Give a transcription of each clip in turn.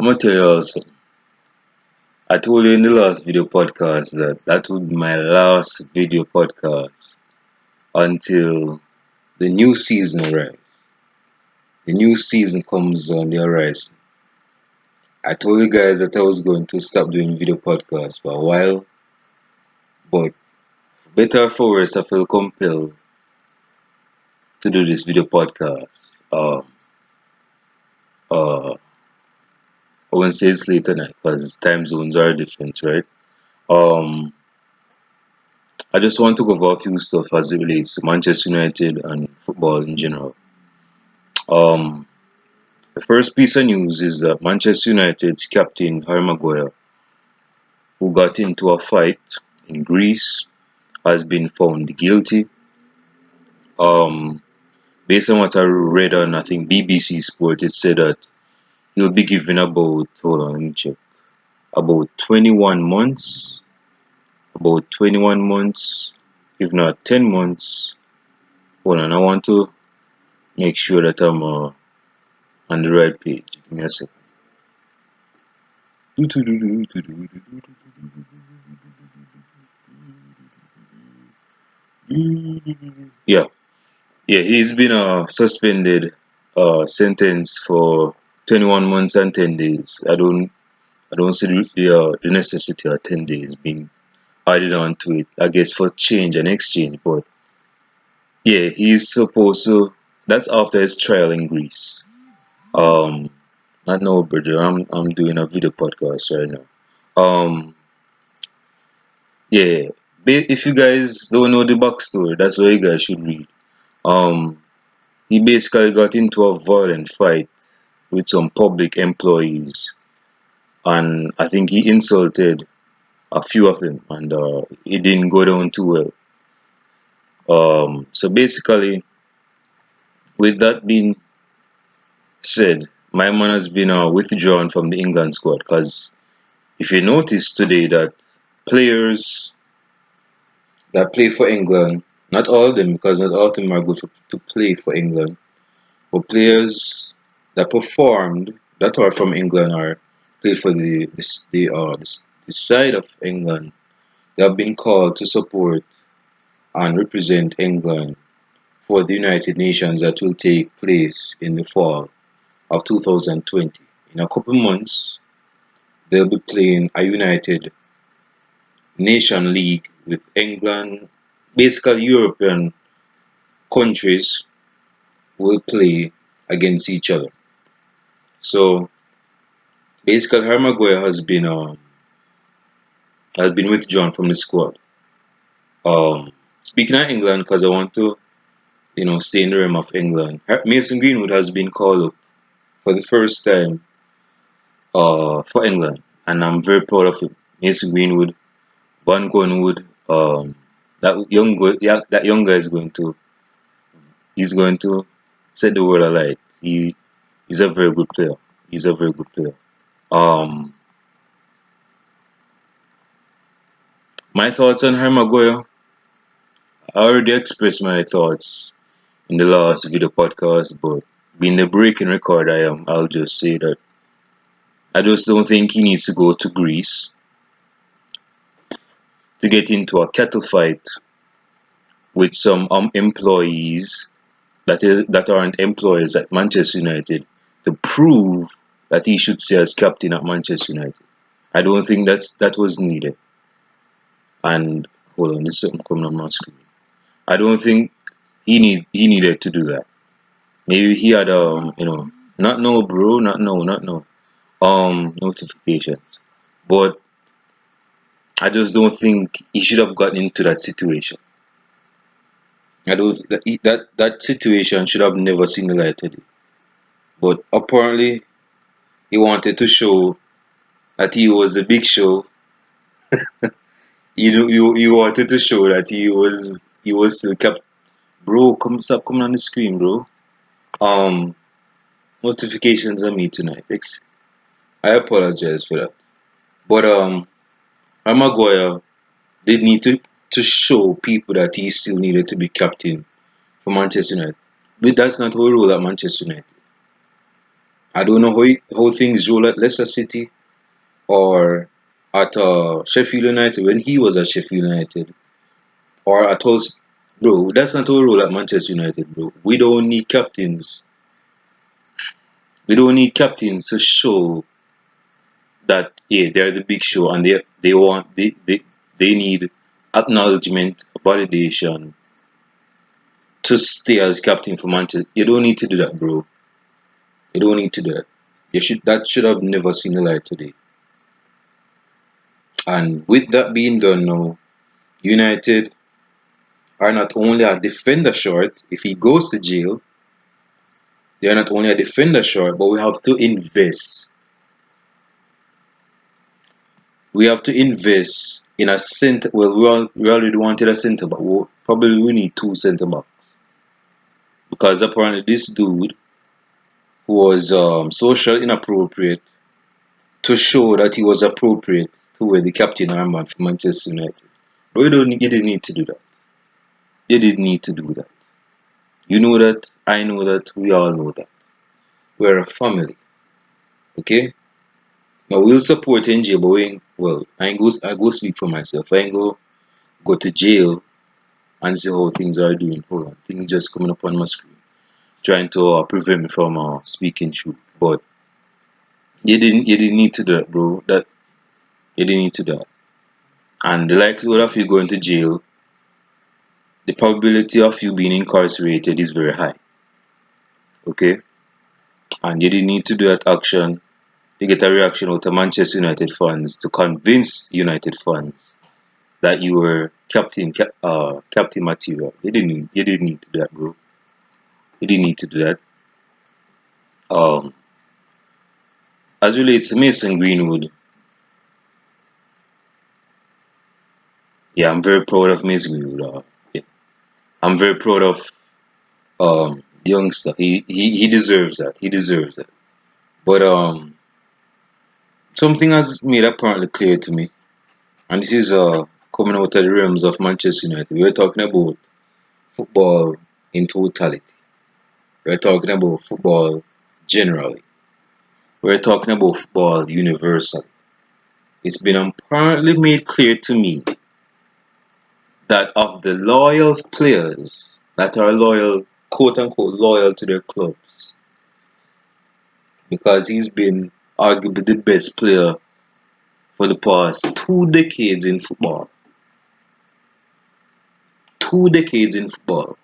I'm gonna tell you also. I told you in the last video podcast that that would be my last video podcast until the new season arrives. The new season comes on the horizon. I told you guys that I was going to stop doing video podcasts for a while, but for better or for worse, I feel compelled to do this video podcast. I won't say it's late at night because time zones are different, right? Um, I just want to go over a few stuff as it relates to Manchester United and football in general. Um, the first piece of news is that Manchester United's captain Harry Maguire, who got into a fight in Greece, has been found guilty. Um, Based on what I read on, I think BBC Sport, it said that he'll be given about, hold on, let me check, about 21 months, about 21 months, if not 10 months. Hold on, I want to make sure that I'm on the right page. Give me a second. Yeah, yeah, he's been suspended, sentenced for 21 months and 10 days. I don't see the necessity of 10 days being added on to it. I guess for change and exchange, but yeah, he's supposed to. That's after his trial in Greece. Um, not now, brother. I'm doing a video podcast right now. Um, yeah. If you guys don't know the backstory, that's what you guys should read. Um, he basically got into a violent fight with some public employees, and I think he insulted a few of them, and it didn't go down too well. So basically, with that being said, my man has been withdrawn from the England squad because if you notice today that players that play for England, not all of them, because not all of them are good to play for England, but players that performed that are from England or play for the side of England, they have been called to support and represent England for the United Nations that will take place in the fall of 2020. In a couple months, they'll be playing a United Nation League with England, basically European countries will play against each other. So basically, Harry Maguire has been withdrawn from the squad. Speaking of England, because I want to stay in the realm of England, Mason Greenwood has been called up for the first time for England, and I'm very proud of him. Mason Greenwood, Van Greenwood, that young guy is going to set the world alight. He's a very good player. He's a very good player. Um, my thoughts on Harry Maguire. I already expressed my thoughts in the last video podcast, but being the breaking record I am, I'll just say that I just don't think he needs to go to Greece to get into a cattle fight with some employees that aren't employees at Manchester United to prove that he should stay as captain at Manchester United. I don't think that was needed. And hold on, there's something coming on my screen. I don't think he needed to do that. Maybe he had not no bro, not no notifications. But I just don't think he should have gotten into that situation. I don't that situation should have never seen the light of day. But apparently he wanted to show that he was a big show. You wanted to show that he was still kept. Bro, come stop coming on the screen, bro. Um, Notifications on me tonight. I apologize for that. But Maguire did need to show people that he still needed to be captain for Manchester United. But that's not how we rule at Manchester United. I don't know how things roll at Leicester City or at Sheffield United when he was at Sheffield United or at all. Bro, that's not our role at Manchester United, bro. We don't need captains. We don't need captains to show that yeah they're the big show and they need acknowledgement, validation to stay as captain for Manchester. You don't need to do that, bro. You don't need to do that. That should have never seen the light today. And with that being done now, United are not only a defender short. If he goes to jail, they are not only a defender short, but we have to invest. We have to invest in a center. Well, we already wanted a center, but probably we need two center backs because apparently this dude who was social inappropriate to show that he was appropriate to wear the captain armband for Manchester United. But you didn't need to do that. You didn't need to do that. You know that, I know that, we all know that. We're a family, okay? Now we'll support NJ, but I go speak for myself. I ain't go to jail and see how things are doing. Hold on, things just coming up on my screen, trying to prevent me from speaking truth. But you didn't need to do that, bro. That you didn't need to do that. And the likelihood of you going to jail, the probability of you being incarcerated is very high. Okay, and you didn't need to do that action. You get a reaction out of Manchester United fans to convince United fans that you were captain material. You didn't need to do that, bro. You didn't need to do that. Um, as relates to Mason Greenwood, yeah, I'm very proud of Mason Greenwood. Yeah. I'm very proud of the youngster. He deserves that. He deserves that. But something has made apparently clear to me, and this is coming out of the realms of Manchester United. We're talking about football in totality. We're talking about football generally. We're talking about football universally. It's been apparently made clear to me that of the loyal players that are loyal, quote unquote, loyal to their clubs, because he's been arguably the best player for the past 2 decades in football. 2 decades in football.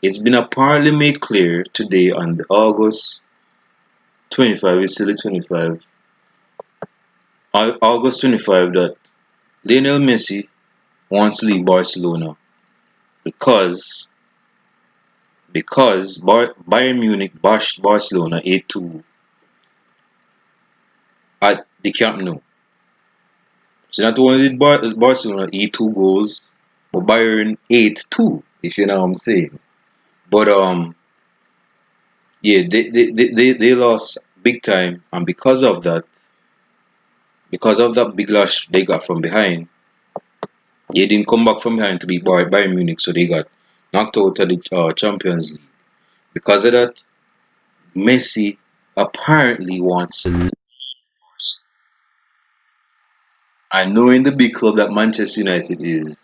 It's been apparently made clear today on the August 25, it's still the 25, August 25, that Lionel Messi wants to leave Barcelona because Bayern Munich bashed Barcelona 8-2 at the Camp Nou. So not only did Barcelona eat 2 goals, but Bayern ate two, if you know what I'm saying. But yeah, they lost big time, and because of that big loss they got from behind, they didn't come back from behind to beat Bayern Munich, so they got knocked out of the Champions League. Because of that, Messi apparently wants to leave. And knowing the big club that Manchester United is,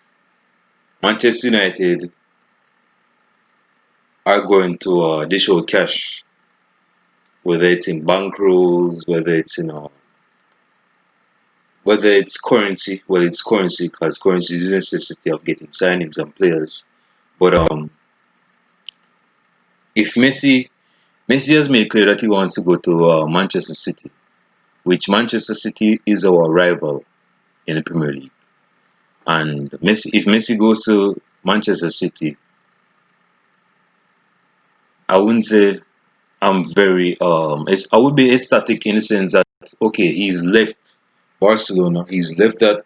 Manchester United are going to dish out cash, whether it's in bank rolls, whether it's currency. Well, it's currency because currency is a necessity of getting signings and players. But if Messi has made clear that he wants to go to Manchester City, which Manchester City is our rival in the Premier League. And if Messi goes to Manchester City, I wouldn't say I'm very I would be ecstatic in the sense that okay, he's left Barcelona, he's left that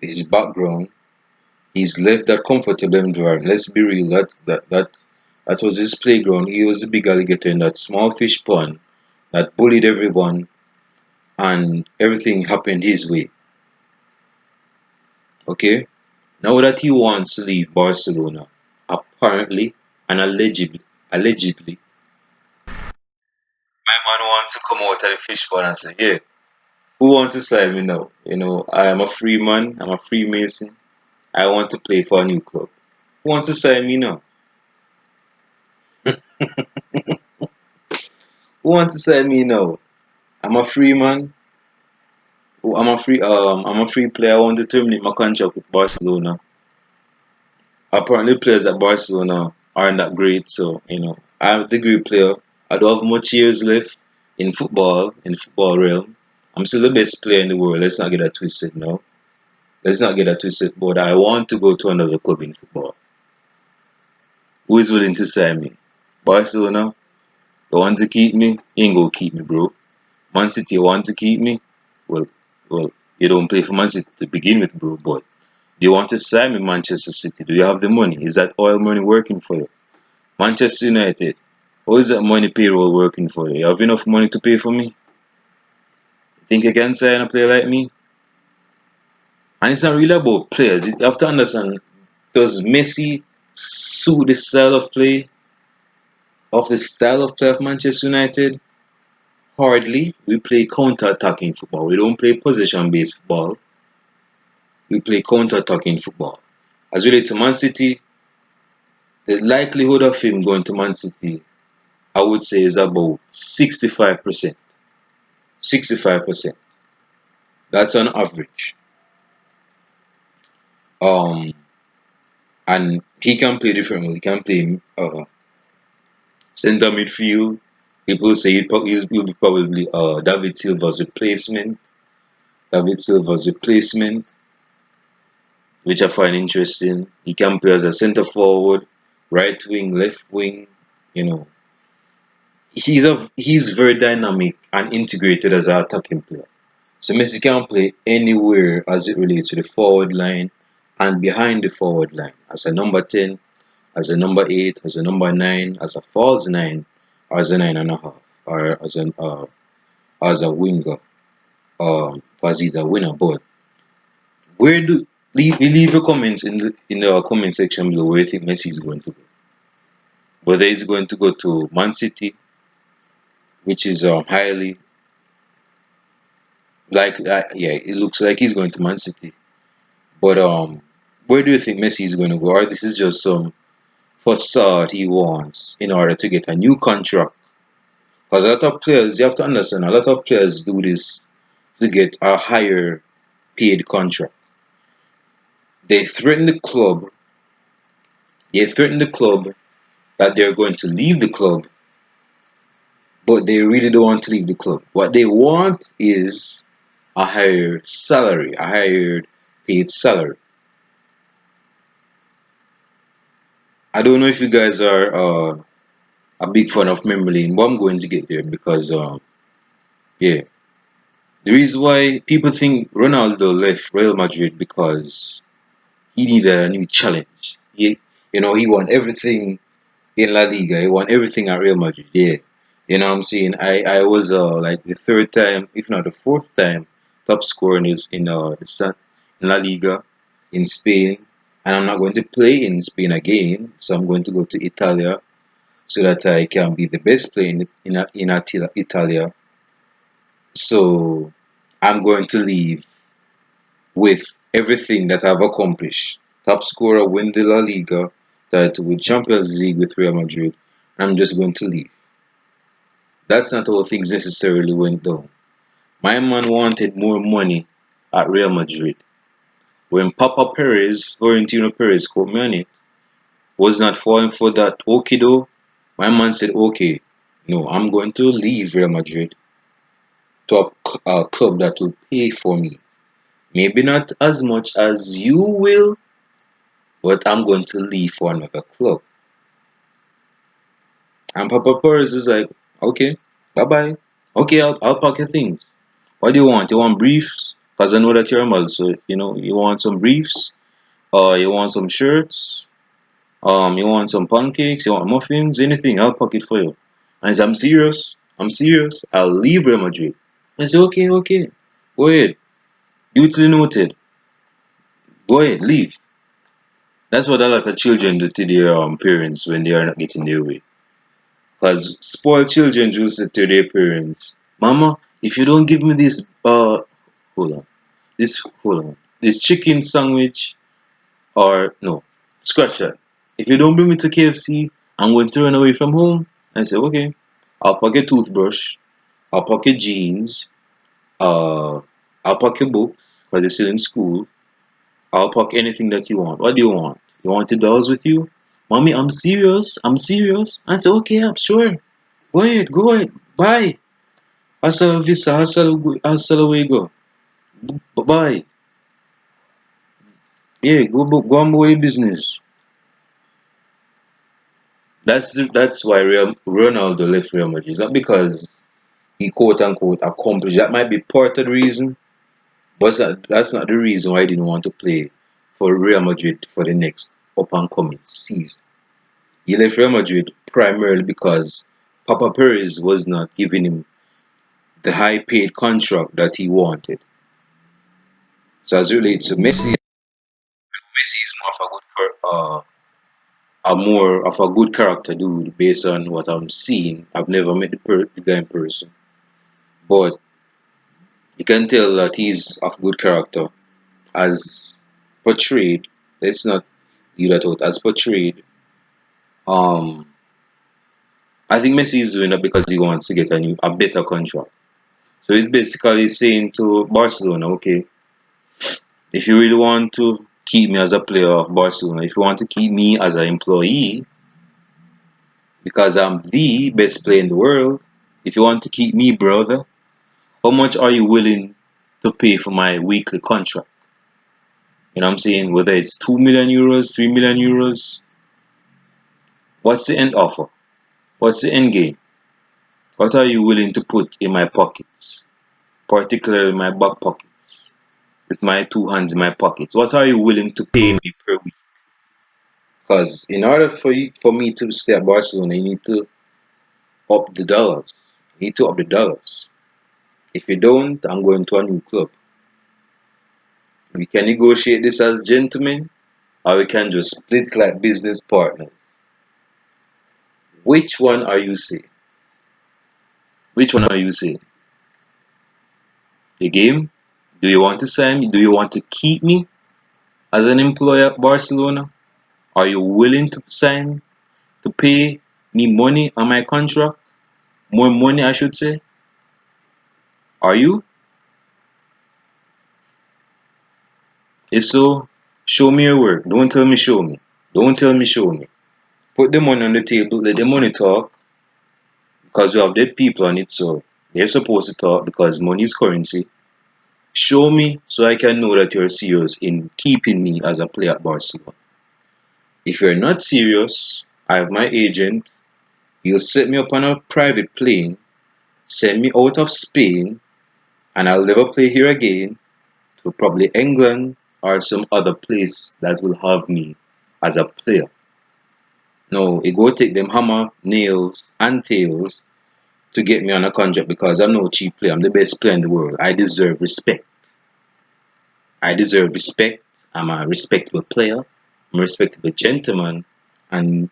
his background, he's left that comfortable environment. Let's be real, that was his playground. He was the big alligator in that small fish pond that bullied everyone, and everything happened his way. Okay? Now that he wants to leave Barcelona, apparently and allegedly, My man wants to come out of the fishbowl and say, yeah, who wants to sign me now? I am a free man. I'm a Freemason. I want to play for a new club. Who wants to sign me now? Who wants to sign me now? I'm a free man. I'm a free player. I want to terminate my contract with Barcelona. Apparently players at Barcelona aren't that great, so I'm a degree player. I don't have much years left in the football realm. I'm still the best player in the world. Let's not get that twisted now. Let's not get that twisted, but I want to go to another club in football. Who is willing to sign me? Barcelona, they want to keep me, ain't gonna keep me, bro. Man City want to keep me. Well, well, you don't play for Man City to begin with, bro. But do you want to sign me, Manchester City? Do you have the money? Is that oil money working for you? Manchester United, how is that money payroll working for you? You have enough money to pay for me? Think you can sign a player like me? And it's not really about players. You have to understand, does Messi suit the style of play of Manchester United? Hardly. We play counter-attacking football. We don't play possession-based football. We play counter-attacking football. As related to Man City, the likelihood of him going to Man City, I would say, is about 65%. 65%. That's on average. Um, and he can play differently. He can play center midfield. People say he'll be probably David Silva's replacement. David Silva's replacement, which I find interesting. He can play as a center forward, right wing, left wing. You know, he's very dynamic and integrated as an attacking player. So Messi can play anywhere as it relates to the forward line and behind the forward line as a number 10, as a number 8, as a number 9, as a false 9, or as a 9.5, or as a winger, as either winner. But where do leave your comments in the comment section below where you think Messi is going to go. Whether he's going to go to Man City, which is highly like yeah, it looks like he's going to Man City. But where do you think Messi is going to go? Or this is just some facade he wants in order to get a new contract? Because a lot of players, you have to understand, a lot of players do this to get a higher paid contract. They threaten the club. They threaten the club that they're going to leave the club, but they really don't want to leave the club. What they want is a higher salary, a higher paid salary. I don't know if you guys are a big fan of memory lane, but I'm going to get there because yeah, the reason why people think Ronaldo left Real Madrid because he needed a new challenge. He won everything in La Liga. He won everything at Real Madrid. Yeah, you know what I'm saying. I was like the third time, if not the fourth time, top scorer in La Liga in Spain, and I'm not going to play in Spain again. So I'm going to go to Italia so that I can be the best player in Italia. So I'm going to leave with everything that I've accomplished. Top scorer, win the La Liga, title with Champions League with Real Madrid. I'm just going to leave. That's not how things necessarily went down. My man wanted more money at Real Madrid. When Florentino Perez, quote me on it, was not falling for that okay though, my man said, okay, no, I'm going to leave Real Madrid to a club that will pay for me. Maybe not as much as you will, but I'm going to leave for another club. And Papa Perez is like, okay, bye bye. Okay, I'll pack your things. What do you want? You want briefs? Because I know that you're a model, so you want some briefs, you want some shirts, you want some pancakes, you want muffins, anything, I'll pack it for you. And I said, I'm serious. I'm serious. I'll leave Real Madrid. I said, okay, okay. Go ahead. Duly noted. Go ahead, leave. That's what a lot of children do to their parents when they are not getting their way. Because spoiled children just say to their parents, Mama, if you don't give me this, hold on, hold on, this chicken sandwich, or no, scratch that. If you don't bring me to KFC, I'm going to run away from home. I say, okay, I'll pack a toothbrush, I'll pack your jeans, uh, I'll pack your books, because you're still in school. I'll pack anything that you want. What do you want? You want the dolls with you? Mommy, I'm serious. I'm serious. I say, okay, I'm sure. Go ahead. Bye. Hasta la vista. Hasta luego. Bye. Yeah, go on with your business. That's why Ronaldo left Real Madrid. It's not because he quote unquote accomplished. That might be part of the reason, but that's not the reason why he didn't want to play for Real Madrid for the next up and coming season. He left Real Madrid primarily because Papa Perez was not giving him the high paid contract that he wanted. So as it relates to Messi, Messi is more of a more of a good character dude based on what I'm seeing. I've never met the guy in person, but you can tell that he's of good character as portrayed. Let's not leave that out. As portrayed, um, I think Messi is doing that because he wants to get a better contract. So he's basically saying to Barcelona, okay, if you really want to keep me as a player of Barcelona, if you want to keep me as an employee, because I'm the best player in the world, if you want to keep me, brother, how much are you willing to pay for my weekly contract? You know what I'm saying? Whether it's 2 million euros, 3 million euros, what's the end offer? What's the end game? What are you willing to put in my pockets, particularly my back pockets, with my two hands in my pockets? What are you willing to pay me per week? Because in order for me to stay at Barcelona, you need to up the dollars. You need to up the dollars. If you don't, I'm going to a new club. We can negotiate this as gentlemen, or we can just split like business partners. Which one are you saying? Which one are you saying? The game? Do you want to sign me? Do you want to keep me as an employee at Barcelona? Are you willing to sign to pay me money on my contract? More money, I should say. Are you? If so, show me your work. Don't tell me show me. Don't tell me show me. Put the money on the table, let the money talk, because you have dead people on it, so they're supposed to talk because money is currency. Show me so I can know that you're serious in keeping me as a player at Barcelona. If you're not serious, I have my agent. He'll set me up on a private plane, send me out of Spain, and I'll never play here again to probably England or some other place that will have me as a player. No, it go take them hammer, nails, and tails to get me on a contract because I'm no cheap player. I'm the best player in the world. I deserve respect. I deserve respect. I'm a respectable player. I'm a respectable gentleman. And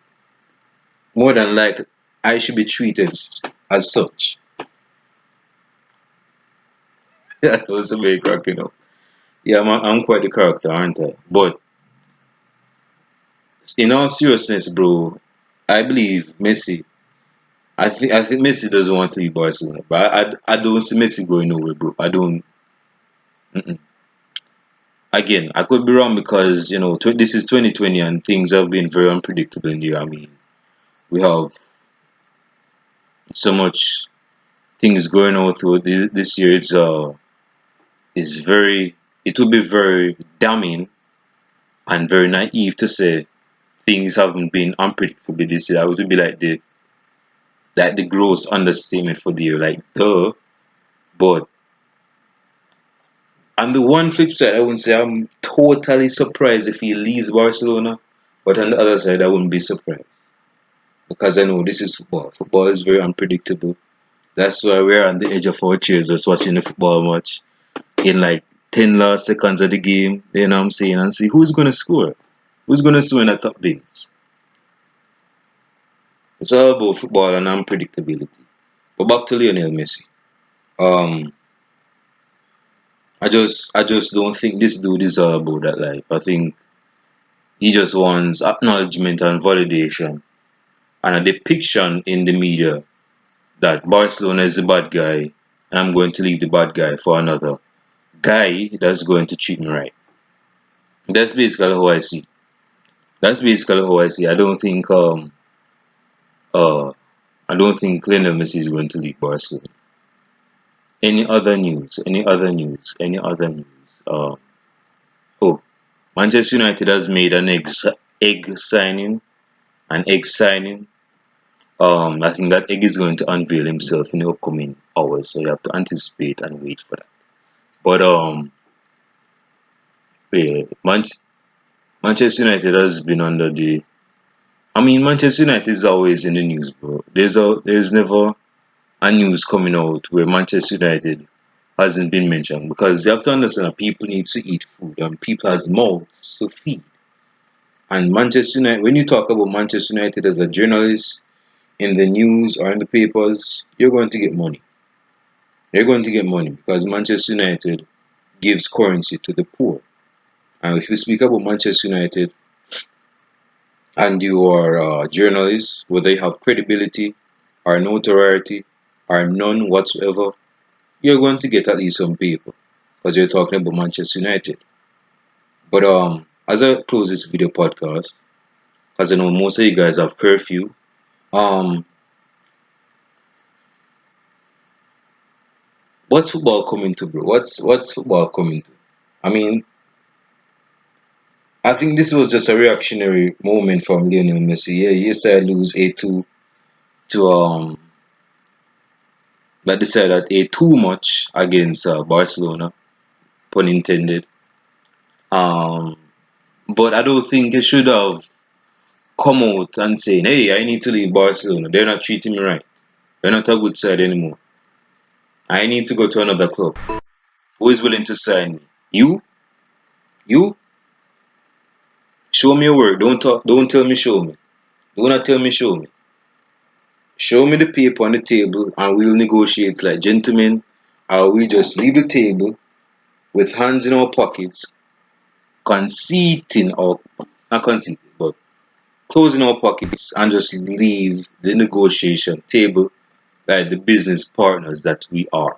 more than like, I should be treated as such. That was a very cracking up. Yeah, I'm quite the character, aren't I? But in all seriousness, bro, I believe Messi. I think Messi doesn't want to leave Barcelona, but I don't see Messi going nowhere, bro. I don't. Mm-mm. Again, I could be wrong because this is 2020 and things have been very unpredictable in the year. I mean, we have so much things going on through this year. Is very. It would be very damning and very naive to say things haven't been unpredictable this year. It would be like the gross understatement for the year, like duh. But on the one flip side, I wouldn't say I'm totally surprised if he leaves Barcelona, but on the other side, I wouldn't be surprised because I know this is football. Football is very unpredictable. That's why we're on the edge of our chairs just watching the football match in like 10 last seconds of the game. You know what I'm saying? And see who's going to score. Who's going to score in the top bins. It's all about football and unpredictability. But back to Lionel Messi. Um, I just don't think this dude is all about that life. I think he just wants acknowledgement and validation and a depiction in the media that Barcelona is the bad guy and I'm going to leave the bad guy for another guy that's going to treat me right. That's basically how I see. That's basically how I see. Uh I don't think Lionel Messi is going to leave Barcelona. Any other news? Any other news? Any other news? Oh, Manchester United has made egg signing, an egg signing. I think that egg is going to unveil himself in the upcoming hours, so you have to anticipate and wait for that. But yeah, Manchester United has been under the. I mean, Manchester United is always in the news, bro. There's never a news coming out where Manchester United hasn't been mentioned because you have to understand that people need to eat food and people has mouths to feed. And Manchester United, when you talk about Manchester United as a journalist in the news or in the papers, you're going to get money. You're going to get money because Manchester United gives currency to the poor. And if you speak about Manchester United and you are a journalist, whether you have credibility or notoriety or none whatsoever, you're going to get at least some people because you're talking about Manchester United. But as I close this video podcast, because I know most of you guys have curfew, um, what's football coming to, bro? What's football coming to? I mean, I think this was just a reactionary moment from Lionel Messi. Yeah, he said lose 8-2 to but they said that a too much against Barcelona, pun intended. Um, but I don't think he should have come out and saying, "Hey, I need to leave Barcelona. They're not treating me right. They're not a good side anymore. I need to go to another club. Who is willing to sign me? You, you, show me your work. Don't talk. Don't tell me show me. Do not tell me show me. Show me the paper on the table, and we'll negotiate like gentlemen, or we just leave the table with hands in our pockets, conceiting or not conceiting, but closing our pockets and just leave the negotiation table like the business partners that we are.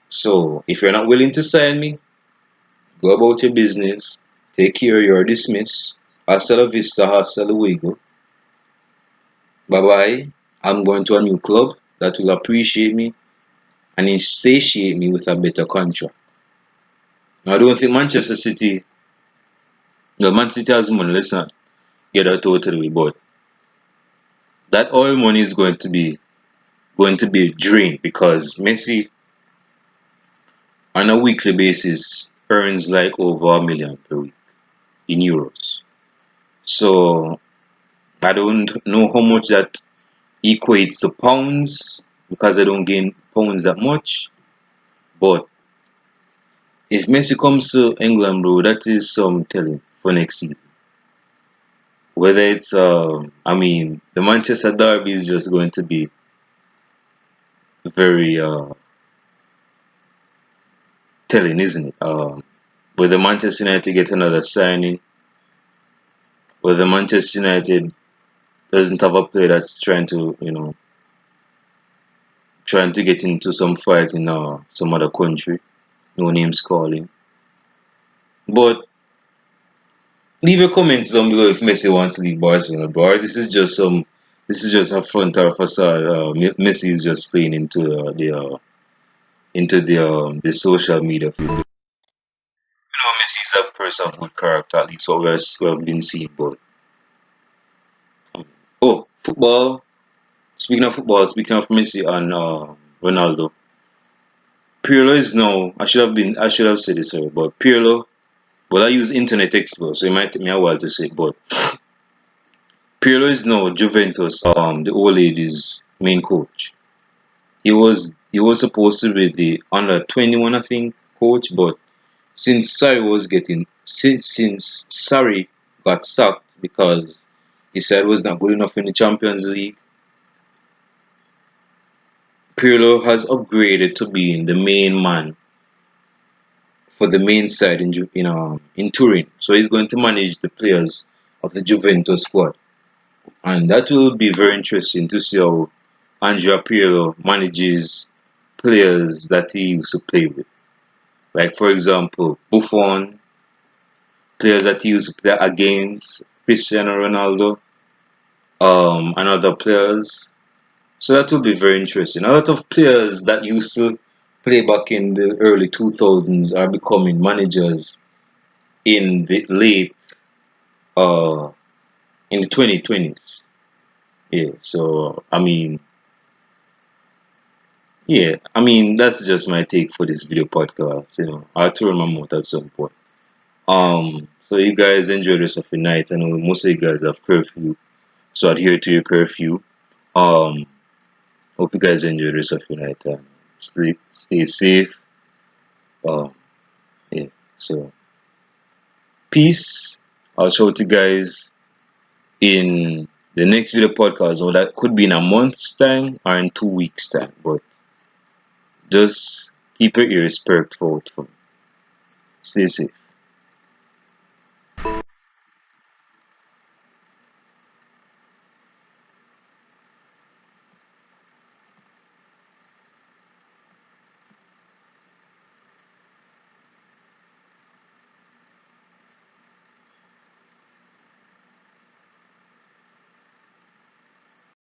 So if you're not willing to sign me, go about your business, take care, you're dismissed. Hasta la vista, hasta luego. Bye bye. I'm going to a new club that will appreciate me and insatiate me with a better contract. Now, I don't think Manchester City, no, Man City has money, let's not get that totally, but that oil money is going to be drained because Messi on a weekly basis earns like over a million per week in euros. So I don't know how much that equates to pounds because I don't gain pounds that much. But if Messi comes to England, bro, that is some telling for next season. Whether it's, I mean, the Manchester Derby is just going to be very telling, isn't it? Whether Manchester United get another signing, whether Manchester United doesn't have a player that's trying to get into some fight in some other country, no names calling. But leave your comments down below if Messi wants to leave Barcelona, bro. Or this is just a front or a facade. Messi is just playing into the social media field. Messi is a person of good character, at least what we have been seeing. But football. Speaking of football, speaking of Messi and Ronaldo, Pirlo is now. I should have said this earlier, but Pirlo. Well, I use Internet Explorer, so it might take me a while to say it, but Pirlo is now Juventus, the old lady's main coach. He was supposed to be the under 21, I think, coach, but since Sarri got sacked because He said was not good enough in the Champions League. Pirlo has upgraded to being the main man for the main side in Turin. So he's going to manage the players of the Juventus squad, and that will be very interesting to see how Andrea Pirlo manages players that he used to play with. Like for example, Buffon, players that he used to play against Cristiano Ronaldo, and other players. So that will be very interesting. A lot of players that used to play back in the early 2000s are becoming managers in the late uh in the 2020s. Yeah, so that's just my take for this video podcast. I'll turn my mouth at some point. So you guys enjoy the rest of your night. I know most of you guys have curfew, so adhere to your curfew. Um, Hope you guys enjoy the rest of your night. Stay safe. Um, yeah. So peace. I'll show you guys in the next video podcast, or that could be in a month's time or in 2 weeks' time. But just keep your ears perked for it. Stay safe.